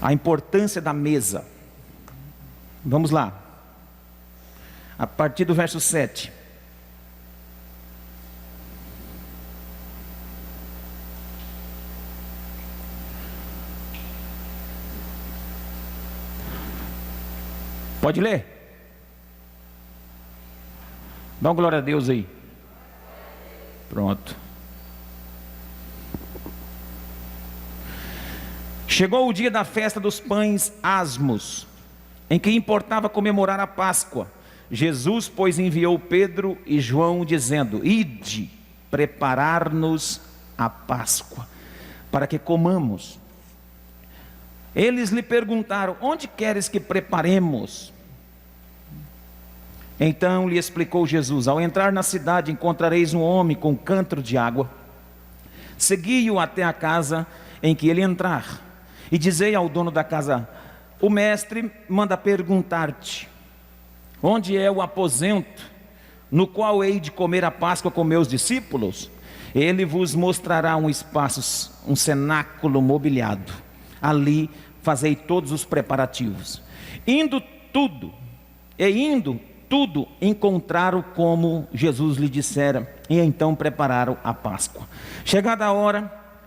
A importância da mesa. Vamos lá. A partir do verso 7. Pode ler? Dá uma glória a Deus aí. Pronto. Chegou o dia da festa dos pães asmos, em que importava comemorar a Páscoa. Jesus, pois, enviou Pedro e João, dizendo: Ide preparar-nos a Páscoa, para que comamos. Eles lhe perguntaram: onde queres que preparemos? Então lhe explicou Jesus: ao entrar na cidade encontrareis um homem com um cântaro de água. Segui-o até a casa em que ele entrar, e dizei ao dono da casa: o mestre manda perguntar-te, onde é o aposento no qual hei de comer a Páscoa com meus discípulos? Ele vos mostrará um espaço, um cenáculo mobiliado. Ali fazei todos os preparativos. Indo tudo, encontraram como Jesus lhe dissera, e então prepararam a Páscoa. Chegada a hora,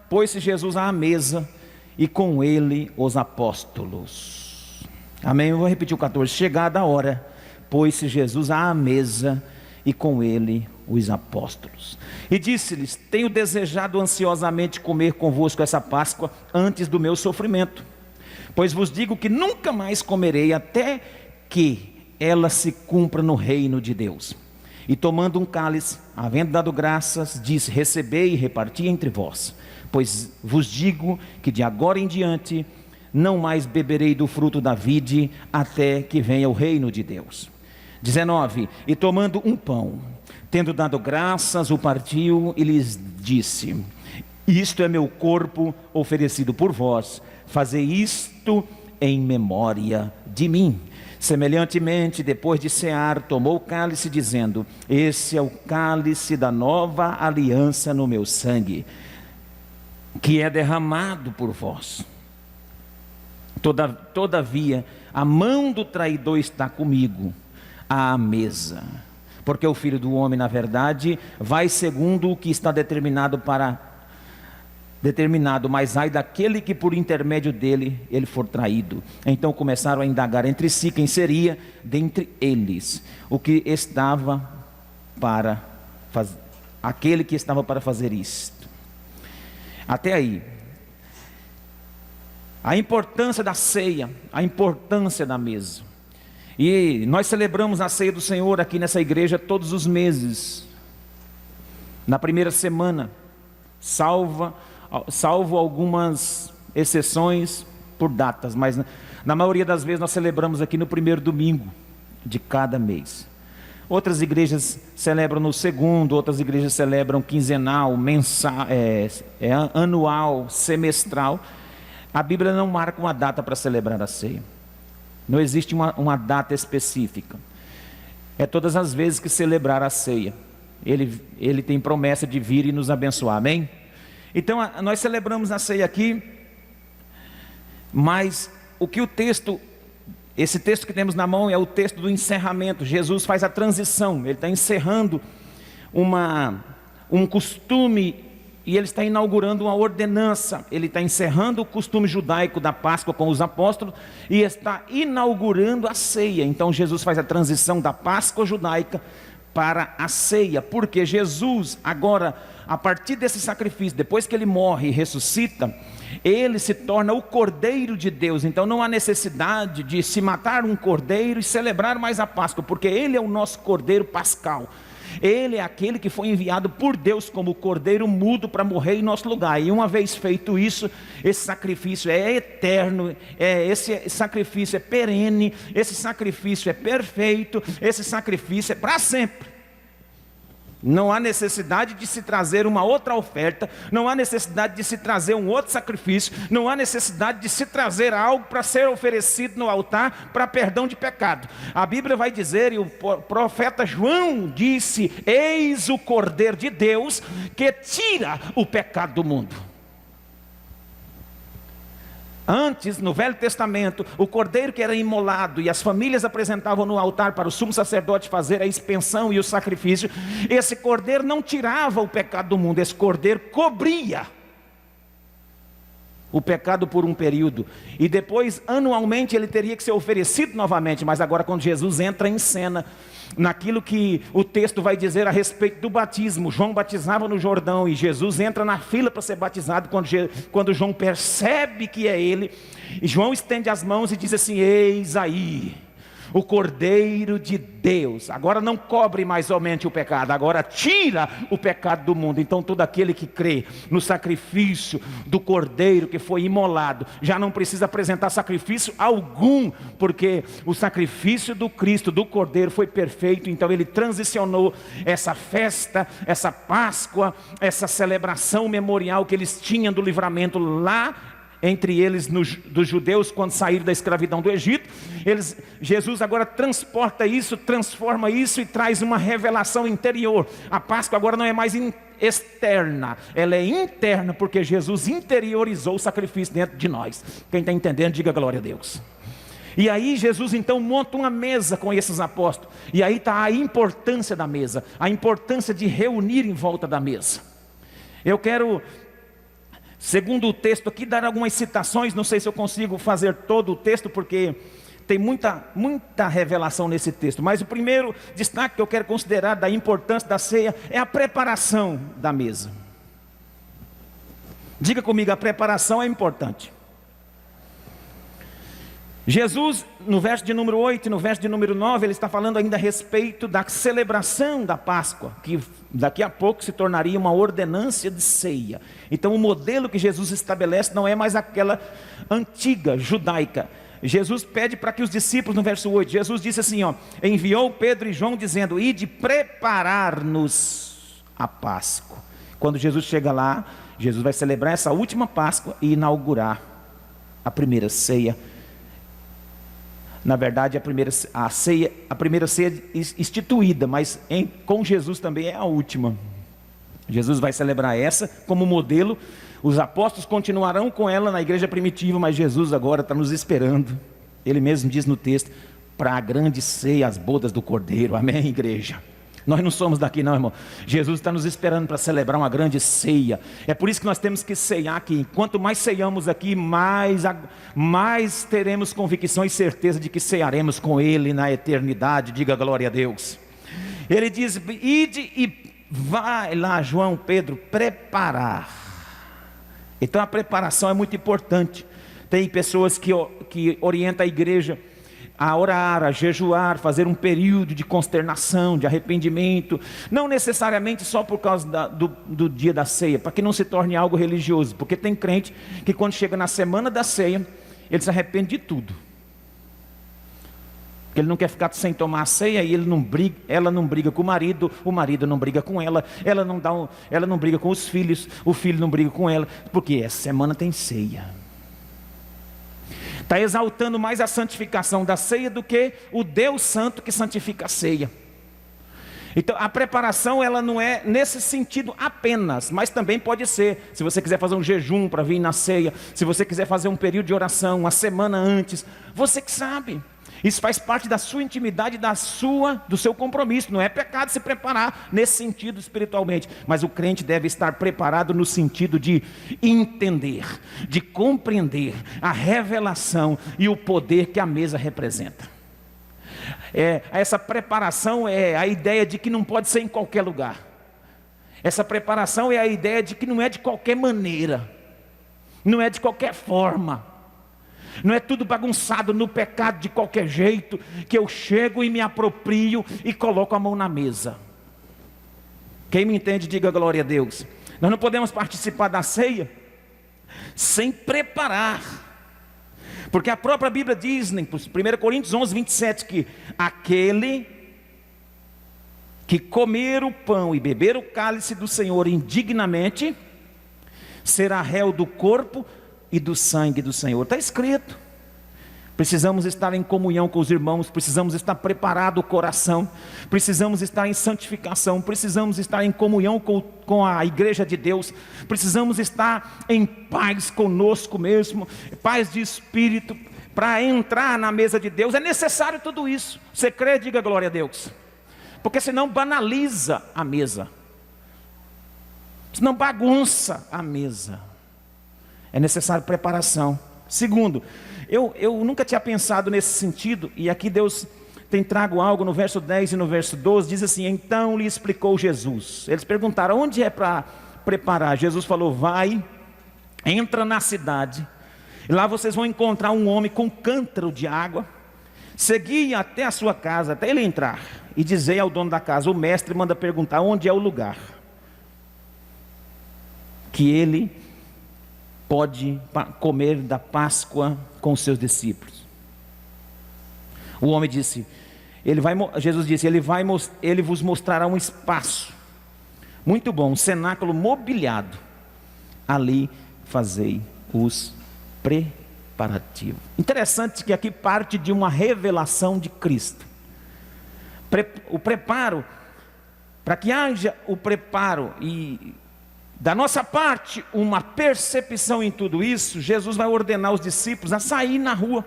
pôs-se Jesus à mesa, e com ele os apóstolos. Amém? Eu vou repetir o 14. Chegada a hora, pôs-se Jesus à mesa, e com ele os apóstolos. E disse-lhes: tenho desejado ansiosamente comer convosco essa Páscoa antes do meu sofrimento. Pois vos digo que nunca mais comerei até que ela se cumpra no reino de Deus. E tomando um cálice, havendo dado graças, disse: recebei e reparti entre vós. Pois vos digo que de agora em diante não mais beberei do fruto da vide até que venha o reino de Deus. 19. E tomando um pão, tendo dado graças, o partiu e lhes disse: isto é meu corpo oferecido por vós, fazei isto em memória de mim. Semelhantemente, depois de cear, tomou o cálice, dizendo: esse é o cálice da nova aliança no meu sangue, que é derramado por vós. Todavia, a mão do traidor está comigo à mesa, porque o Filho do Homem, na verdade, vai segundo o que está determinado, mas ai daquele que por intermédio dele ele for traído. Então começaram a indagar entre si quem seria dentre eles o que estava para fazer, aquele que estava para fazer isto. Até aí. A importância da ceia, a importância da mesa. E nós celebramos a ceia do Senhor aqui nessa igreja todos os meses, na primeira semana, salvo algumas exceções por datas, mas na maioria das vezes nós celebramos aqui no primeiro domingo de cada mês. Outras igrejas celebram no segundo, outras igrejas celebram quinzenal, mensal, anual, semestral. A Bíblia não marca uma data para celebrar a ceia. Não existe uma data específica. É todas as vezes que celebrar a ceia. Ele tem promessa de vir e nos abençoar, amém? Então nós celebramos a ceia aqui, mas o que esse texto que temos na mão é o texto do encerramento. Jesus faz a transição, ele está encerrando um costume, e ele está inaugurando uma ordenança. Ele está encerrando o costume judaico da Páscoa com os apóstolos e está inaugurando a ceia. Então Jesus faz a transição da Páscoa judaica para a ceia, porque Jesus agora, a partir desse sacrifício, depois que ele morre e ressuscita, ele se torna o Cordeiro de Deus. Então não há necessidade de se matar um cordeiro e celebrar mais a Páscoa, porque ele é o nosso Cordeiro Pascal. Ele é aquele que foi enviado por Deus como cordeiro mudo para morrer em nosso lugar. E uma vez feito isso, esse sacrifício é eterno, esse sacrifício é perene, esse sacrifício é perfeito, esse sacrifício é para sempre. Não há necessidade de se trazer uma outra oferta, não há necessidade de se trazer um outro sacrifício, não há necessidade de se trazer algo para ser oferecido no altar para perdão de pecado. A Bíblia vai dizer, e o profeta João disse: eis o Cordeiro de Deus que tira o pecado do mundo. Antes, no Velho Testamento, o cordeiro que era imolado e as famílias apresentavam no altar para o sumo sacerdote fazer a expiação e o sacrifício, esse cordeiro não tirava o pecado do mundo, esse cordeiro cobria o pecado por um período, e depois anualmente ele teria que ser oferecido novamente. Mas agora, quando Jesus entra em cena, naquilo que o texto vai dizer a respeito do batismo, João batizava no Jordão, e Jesus entra na fila para ser batizado. Quando João percebe que é ele, e João estende as mãos e diz assim: eis aí o Cordeiro de Deus, agora não cobre mais somente o pecado, agora tira o pecado do mundo. Então todo aquele que crê no sacrifício do Cordeiro que foi imolado, já não precisa apresentar sacrifício algum, porque o sacrifício do Cristo, do Cordeiro, foi perfeito. Então ele transicionou essa festa, essa Páscoa, essa celebração memorial que eles tinham do livramento lá entre eles, dos judeus, quando saíram da escravidão do Egito. Jesus agora transporta isso, transforma isso e traz uma revelação interior. A Páscoa agora não é mais externa, ela é interna, porque Jesus interiorizou o sacrifício dentro de nós. Quem está entendendo, diga glória a Deus. E aí Jesus então monta uma mesa com esses apóstolos, e aí está a importância da mesa, a importância de reunir em volta da mesa. Eu quero, segundo o texto aqui, dar algumas citações. Não sei se eu consigo fazer todo o texto, porque tem muita revelação nesse texto. Mas o primeiro destaque que eu quero considerar da importância da ceia é a preparação da mesa. Diga comigo, a preparação é importante. Jesus, no verso de número 8 e no verso de número 9, ele está falando ainda a respeito da celebração da Páscoa, que daqui a pouco se tornaria uma ordenância de ceia. Então o modelo que Jesus estabelece não é mais aquela antiga judaica. Jesus pede para que os discípulos, no verso 8, Jesus disse assim, enviou Pedro e João dizendo: ide preparar-nos a Páscoa. Quando Jesus chega lá, Jesus vai celebrar essa última Páscoa e inaugurar a primeira ceia. Na verdade, a primeira ceia instituída, mas com Jesus também é a última. Jesus vai celebrar essa como modelo. Os apóstolos continuarão com ela na igreja primitiva, mas Jesus agora está nos esperando. Ele mesmo diz no texto, para a grande ceia, as bodas do Cordeiro. Amém, igreja? Nós não somos daqui não, irmão. Jesus está nos esperando para celebrar uma grande ceia. É por isso que nós temos que ceiar aqui. Quanto mais ceiamos aqui, mais teremos convicção e certeza de que cearemos com Ele na eternidade. Diga glória a Deus. Ele diz, ide e vai lá, João, Pedro, preparar. Então a preparação é muito importante. Tem pessoas que orientam a igreja a orar, a jejuar, fazer um período de consternação, de arrependimento, não necessariamente só por causa do dia da ceia, para que não se torne algo religioso, porque tem crente que quando chega na semana da ceia, ele se arrepende de tudo, porque ele não quer ficar sem tomar a ceia, e ela não briga com o marido não briga com ela não briga com os filhos, o filho não briga com ela, porque essa semana tem ceia. Está exaltando mais a santificação da ceia do que o Deus Santo que santifica a ceia. Então a preparação, ela não é nesse sentido apenas, mas também pode ser, se você quiser fazer um jejum para vir na ceia, se você quiser fazer um período de oração, uma semana antes, você que sabe. Isso faz parte da sua intimidade, do seu compromisso. Não é pecado se preparar nesse sentido espiritualmente, mas o crente deve estar preparado no sentido de entender, de compreender a revelação e o poder que a mesa representa. Essa preparação é a ideia de que não pode ser em qualquer lugar. Essa preparação é a ideia de que não é de qualquer maneira, não é de qualquer forma. Não é tudo bagunçado no pecado de qualquer jeito, que eu chego e me aproprio e coloco a mão na mesa. Quem me entende, diga glória a Deus. Nós não podemos participar da ceia sem preparar, porque a própria Bíblia diz, em 1 Coríntios 11, 27, que aquele que comer o pão e beber o cálice do Senhor indignamente, será réu do corpo e do sangue do Senhor. Está escrito. Precisamos estar em comunhão com os irmãos, precisamos estar preparado o coração, precisamos estar em santificação, precisamos estar em comunhão com a igreja de Deus, precisamos estar em paz conosco mesmo, paz de espírito, para entrar na mesa de Deus. É necessário tudo isso. Você crê? Diga glória a Deus. Porque senão banaliza a mesa, senão bagunça a mesa. É necessário preparação. Segundo, eu nunca tinha pensado nesse sentido, e aqui Deus tem trago algo no verso 10 e no verso 12, diz assim: então lhe explicou Jesus. Eles perguntaram, onde é para preparar? Jesus falou, vai, entra na cidade, e lá vocês vão encontrar um homem com um cântaro de água, segui até a sua casa, até ele entrar, e dizei ao dono da casa, o mestre manda perguntar onde é o lugar que ele pode comer da Páscoa com os seus discípulos. O homem disse, Jesus disse, ele vos mostrará um espaço muito bom, um cenáculo mobiliado, ali fazei os preparativos. Interessante que aqui parte de uma revelação de Cristo. O preparo, para que haja o preparo e da nossa parte uma percepção em tudo isso, Jesus vai ordenar os discípulos a sair na rua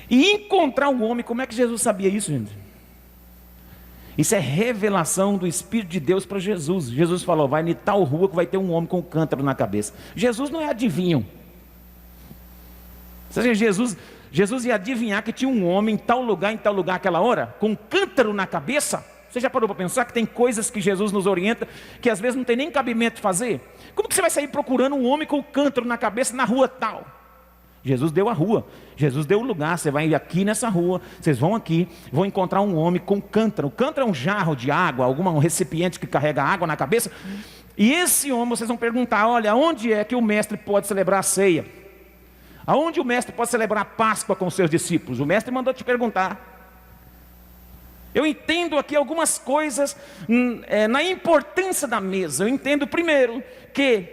e encontrar um homem. Como é que Jesus sabia isso, gente? Isso é revelação do Espírito de Deus para Jesus. Jesus falou, vai em tal rua que vai ter um homem com um cântaro na cabeça. Jesus não é adivinho. Ou seja, Jesus ia adivinhar que tinha um homem em tal lugar, aquela hora, com um cântaro na cabeça? Você já parou para pensar que tem coisas que Jesus nos orienta, que às vezes não tem nem cabimento de fazer? Como que você vai sair procurando um homem com um cântaro na cabeça na rua tal? Jesus deu a rua, Jesus deu o lugar. Você vai aqui nessa rua, vocês vão aqui, vão encontrar um homem com cântaro. O cântaro é um jarro de água, um recipiente que carrega água na cabeça. E esse homem, vocês vão perguntar, olha, onde é que o mestre pode celebrar a ceia? Aonde o mestre pode celebrar a Páscoa com os seus discípulos? O mestre mandou te perguntar. Eu entendo aqui algumas coisas na importância da mesa. Eu entendo primeiro que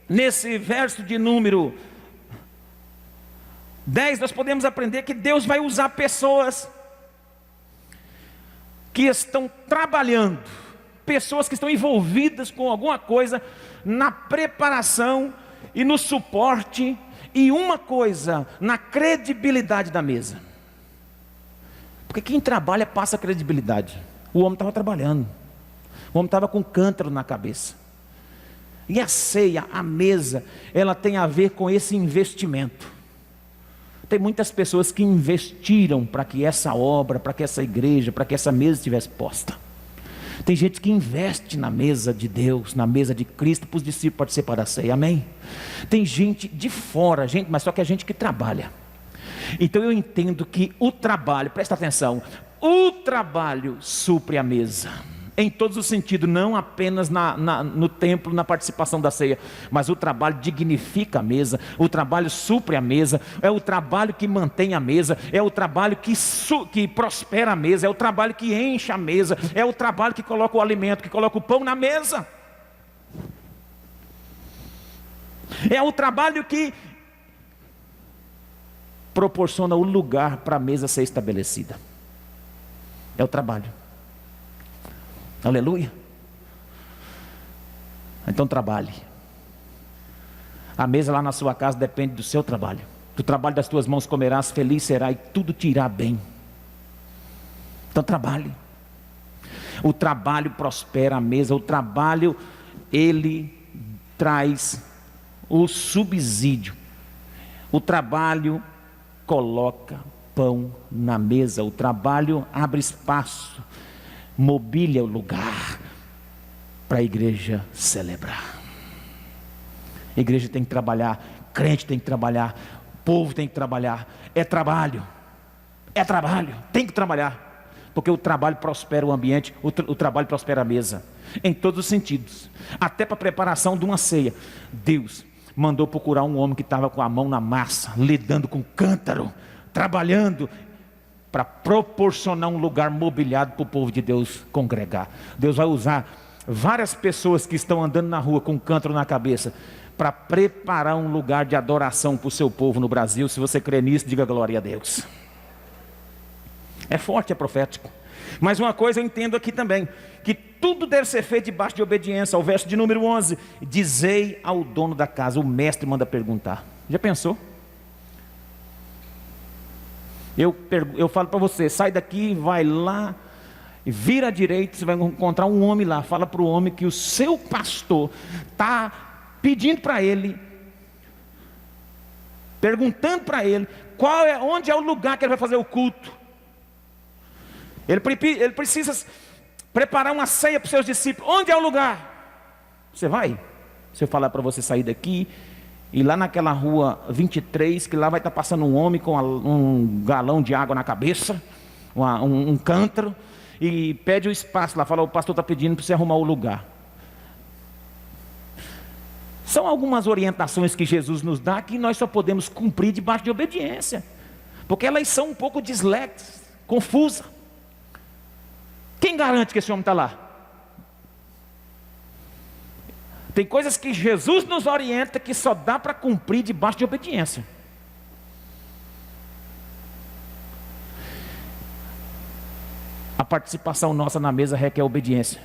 nesse verso de número 10 nós podemos aprender que Deus vai usar pessoas que estão trabalhando, pessoas que estão envolvidas com alguma coisa na preparação e no suporte, e uma coisa, na credibilidade da mesa. Porque quem trabalha passa credibilidade. O homem estava trabalhando, o homem estava com um cântaro na cabeça. E a ceia, a mesa, ela tem a ver com esse investimento. Tem muitas pessoas que investiram para que essa obra, para que essa igreja, para que essa mesa estivesse posta. Tem gente que investe na mesa de Deus, na mesa de Cristo, para os discípulos participar da ceia, amém? Tem gente de fora, mas só que é gente que trabalha. Então eu entendo que o trabalho, presta atenção, o trabalho supre a mesa, em todos os sentidos, não apenas no templo, na participação da ceia, mas o trabalho dignifica a mesa, o trabalho supre a mesa, é o trabalho que mantém a mesa, é o trabalho que prospera a mesa, é o trabalho que enche a mesa, é o trabalho que coloca o alimento, que coloca o pão na mesa, é o trabalho que proporciona o lugar para a mesa ser estabelecida. É o trabalho. Aleluia. Então trabalhe. A mesa lá na sua casa depende do seu trabalho. Do trabalho das tuas mãos comerás, feliz será e tudo te irá bem. Então trabalhe. O trabalho prospera a mesa. O trabalho, ele traz o subsídio. O trabalho coloca pão na mesa. O trabalho abre espaço, mobilia o lugar para a igreja celebrar. A igreja tem que trabalhar, crente tem que trabalhar, o povo tem que trabalhar. É trabalho, tem que trabalhar, porque o trabalho prospera o ambiente, o trabalho prospera a mesa, em todos os sentidos, até para a preparação de uma ceia. Deus mandou procurar um homem que estava com a mão na massa, lidando com cântaro, trabalhando, para proporcionar um lugar mobiliado para o povo de Deus congregar. Deus vai usar várias pessoas que estão andando na rua com cântaro na cabeça, para preparar um lugar de adoração para o seu povo no Brasil. Se você crê nisso, diga glória a Deus. É forte, é profético. Mas uma coisa eu entendo aqui também, que tudo deve ser feito debaixo de obediência. Ao verso de número 11, dizei ao dono da casa, o mestre manda perguntar. Já pensou? Eu falo para você, sai daqui, vai lá, vira à direita, você vai encontrar um homem lá. Fala para o homem que o seu pastor está pedindo para ele, perguntando para ele, onde é o lugar que ele vai fazer o culto. Ele precisa preparar uma ceia para os seus discípulos. Onde é o lugar? Você vai? Se eu falar para você sair daqui, e lá naquela rua 23, que lá vai estar passando um homem com um galão de água na cabeça, um cântaro, e pede o espaço lá, fala, o pastor está pedindo para você arrumar o lugar. São algumas orientações que Jesus nos dá que nós só podemos cumprir debaixo de obediência, porque elas são um pouco dislexas, confusas. Quem garante que esse homem está lá? Tem coisas que Jesus nos orienta que só dá para cumprir debaixo de obediência. A participação nossa na mesa requer obediência.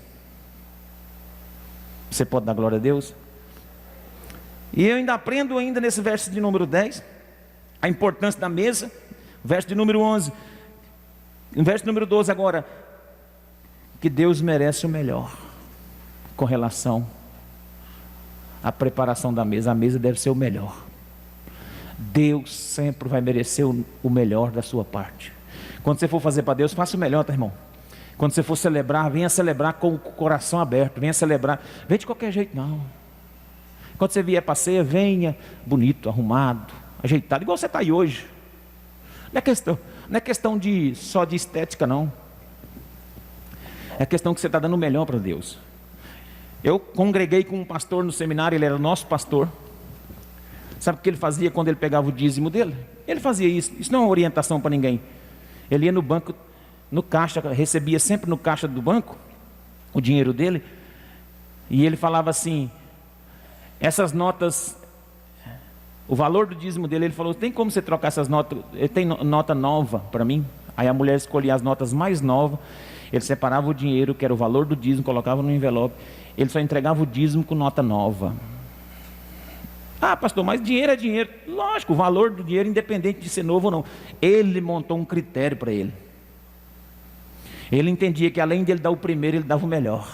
Você pode dar glória a Deus? E eu ainda aprendo nesse verso de número 10, a importância da mesa. Verso de número 11. No verso número 12 agora, que Deus merece o melhor com relação à preparação da mesa. A mesa deve ser o melhor. Deus sempre vai merecer o melhor da sua parte. Quando você for fazer para Deus, faça o melhor, tá, irmão? Quando você for celebrar, venha celebrar com o coração aberto. Venha celebrar, vem de qualquer jeito não. Quando você vier para a ceia, venha bonito, arrumado, ajeitado, igual você está aí hoje. Não é questão só de estética não. É questão que você está dando o melhor para Deus. Eu congreguei com um pastor no seminário, ele era nosso pastor. Sabe o que ele fazia quando ele pegava o dízimo dele? Ele fazia isso. Isso não é uma orientação para ninguém. Ele ia no banco, no caixa, recebia sempre no caixa do banco o dinheiro dele. E ele falava assim, essas notas, o valor do dízimo dele, ele falou, tem como você trocar essas notas? Ele tem nota nova para mim? Aí a mulher escolhia as notas mais novas. Ele separava o dinheiro, que era o valor do dízimo, colocava no envelope. Ele só entregava o dízimo com nota nova. Ah, pastor, mas dinheiro é dinheiro. Lógico, o valor do dinheiro, independente de ser novo ou não. Ele montou um critério para ele. Ele entendia que além dele dar o primeiro, ele dava o melhor.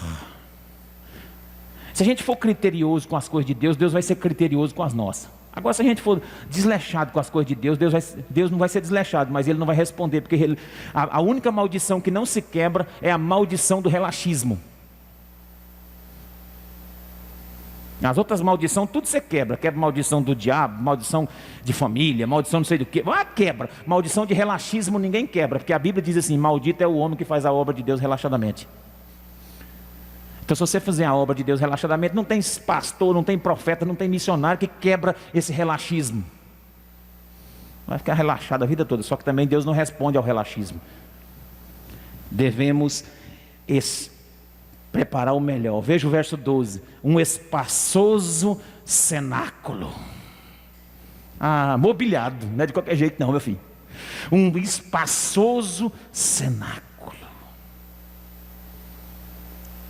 Se a gente for criterioso com as coisas de Deus, Deus vai ser criterioso com as nossas. Agora, se a gente for desleixado com as coisas de Deus, Deus não vai ser desleixado, mas Ele não vai responder, porque a única maldição que não se quebra é a maldição do relaxismo. As outras maldições, tudo você quebra. Quebra maldição do diabo, maldição de família, maldição não sei do que. Quebra. Maldição de relaxismo ninguém quebra, porque a Bíblia diz assim, maldito é o homem que faz a obra de Deus relaxadamente. Então, se você fizer a obra de Deus relaxadamente, não tem pastor, não tem profeta, não tem missionário que quebra esse relaxismo. Vai ficar relaxado a vida toda, só que também Deus não responde ao relaxismo. Devemos preparar o melhor. Veja o verso 12. Um espaçoso cenáculo. Mobiliado, não é de qualquer jeito não, meu filho. Um espaçoso cenáculo.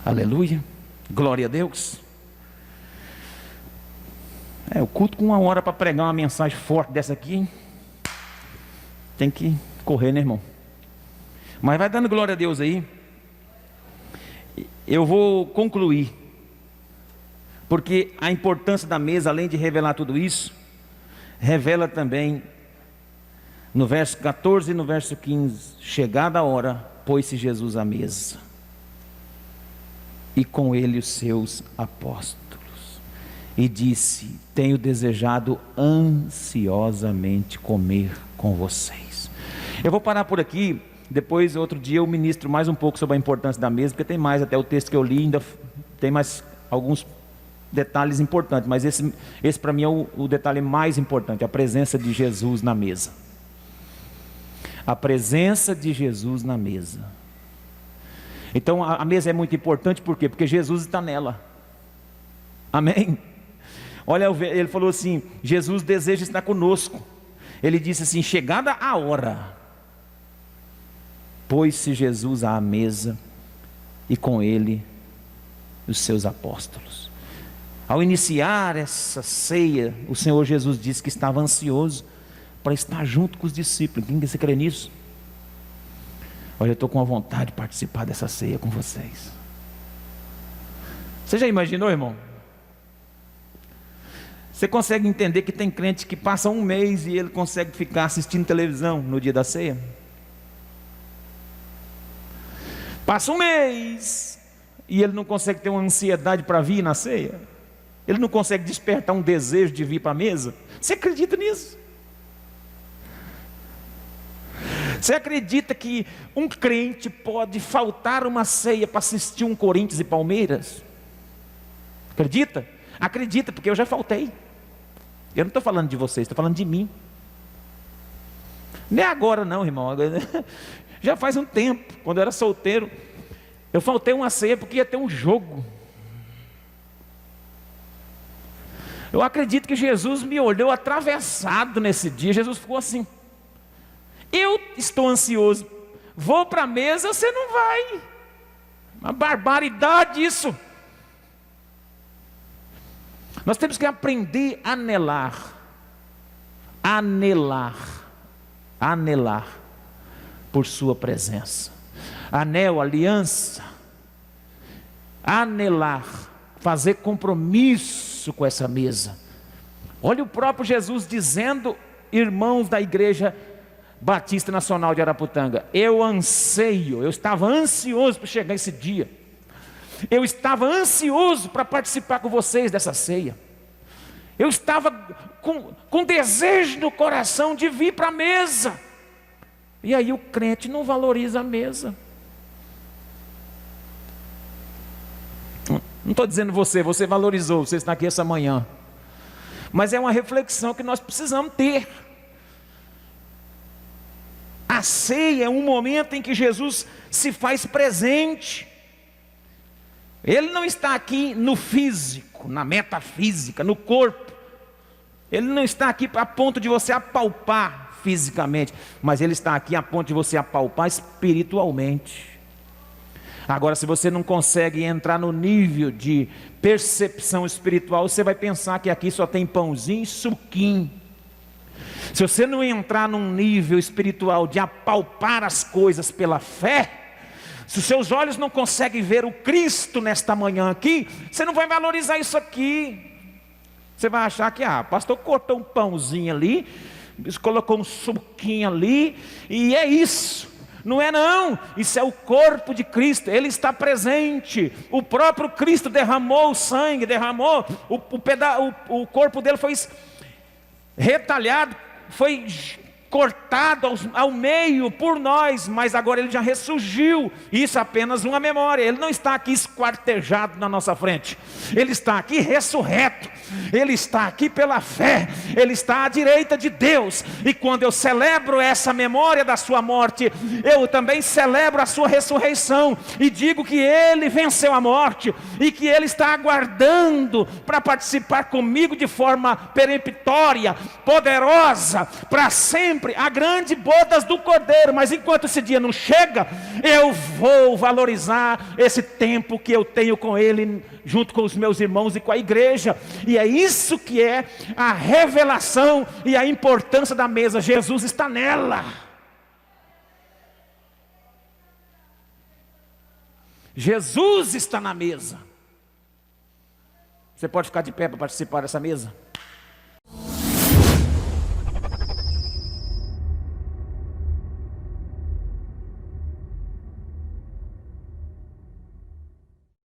Aleluia, glória a Deus. O culto com 1 hora para pregar uma mensagem forte dessa aqui, hein? Tem que correr, né, irmão? Mas vai dando glória a Deus aí. Eu vou concluir, porque a importância da mesa, além de revelar tudo isso, revela também no verso 14 e no verso 15, chegada a hora, pôs-se Jesus à mesa, e com ele os seus apóstolos, e disse, tenho desejado ansiosamente comer com vocês. Eu vou parar por aqui, depois outro dia eu ministro mais um pouco sobre a importância da mesa, porque tem mais, até o texto que eu li ainda tem mais alguns detalhes importantes, mas esse para mim é o detalhe mais importante, a presença de Jesus na mesa. A presença de Jesus na mesa. Então a mesa é muito importante, por quê? Porque Jesus está nela. Amém? Olha, ele falou assim: Jesus deseja estar conosco. Ele disse assim: chegada a hora, pôs-se Jesus à mesa e com ele os seus apóstolos. Ao iniciar essa ceia, o Senhor Jesus disse que estava ansioso para estar junto com os discípulos. Quem você crê nisso? Olha, eu estou com a vontade de participar dessa ceia com vocês. Você já imaginou, irmão? Você consegue entender que tem crente que passa um mês e ele consegue ficar assistindo televisão no dia da ceia? Passa um mês e ele não consegue ter uma ansiedade para vir na ceia? Ele não consegue despertar um desejo de vir para a mesa? Você acredita nisso? Você acredita que um crente pode faltar uma ceia para assistir um Corinthians e Palmeiras? Acredita? Acredita, porque eu já faltei. Eu não estou falando de vocês, estou falando de mim. Não é agora não, irmão. Já faz um tempo, quando eu era solteiro, eu faltei uma ceia porque ia ter um jogo. Eu acredito que Jesus me olhou atravessado nesse dia. Jesus ficou assim: eu estou ansioso, vou para a mesa, você não vai. Uma barbaridade isso. Nós temos que aprender a anelar por sua presença. Anel, aliança, anelar, fazer compromisso com essa mesa. Olha o próprio Jesus dizendo, irmãos da Igreja Batista Nacional de Araputanga: eu estava ansioso para chegar esse dia. Eu estava ansioso para participar com vocês dessa ceia. Eu estava com desejo no coração de vir para a mesa. E aí o crente não valoriza a mesa. Não estou dizendo você valorizou, você está aqui essa manhã. Mas é uma reflexão que nós precisamos ter. A ceia é um momento em que Jesus se faz presente. Ele não está aqui no físico, na metafísica, no corpo. Ele não está aqui a ponto de você apalpar fisicamente, mas Ele está aqui a ponto de você apalpar espiritualmente. Agora, se você não consegue entrar no nível de percepção espiritual, você vai pensar que aqui só tem pãozinho e suquinho. Se você não entrar num nível espiritual de apalpar as coisas pela fé, se os seus olhos não conseguem ver o Cristo nesta manhã aqui, você não vai valorizar isso aqui. Você vai achar que, o pastor cortou um pãozinho ali, colocou um suquinho ali, e é isso. Não é não, isso é o corpo de Cristo. Ele está presente. O próprio Cristo derramou o sangue, derramou, o corpo dele foi retalhado, foi cortado ao meio por nós, mas agora ele já ressurgiu. Isso é apenas uma memória. Ele não está aqui esquartejado na nossa frente, ele está aqui ressurreto, ele está aqui pela fé, ele está à direita de Deus. E quando eu celebro essa memória da sua morte, eu também celebro a sua ressurreição, e digo que ele venceu a morte, e que ele está aguardando para participar comigo de forma peremptória, poderosa, para sempre, a grande bodas do Cordeiro. Mas enquanto esse dia não chega, eu vou valorizar esse tempo que eu tenho com Ele, junto com os meus irmãos e com a igreja. E é isso que é a revelação e a importância da mesa. Jesus está nela. Jesus está na mesa. Você pode ficar de pé para participar dessa mesa?